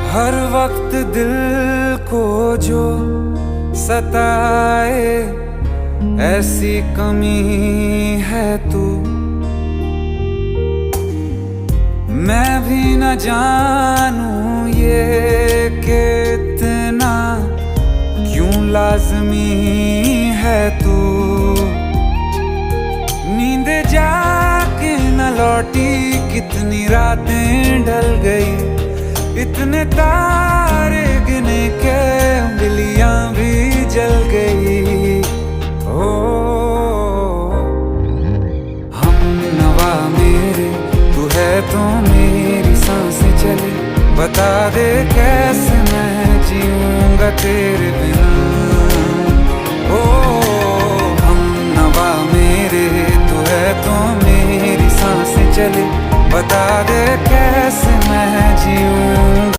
हर वक्त दिल को जो सताए, ऐसी कमी है तू। मैं भी न जानूं ये कि इतना क्यों लाज़मी है तू। नींद जाके न लौटी, कितनी रातें ढल गई, इतने तारे गिने के उंगलियां भी जल गई। ओ हम नवा मेरे, तू है तो मेरी सांसें चले। बता दे कैसे मैं जीऊंगा तेरे बिना। ओ हम नवा मेरे, तू है तो मेरी सांसें चले। बता दे कैसे मैं जीऊंगा।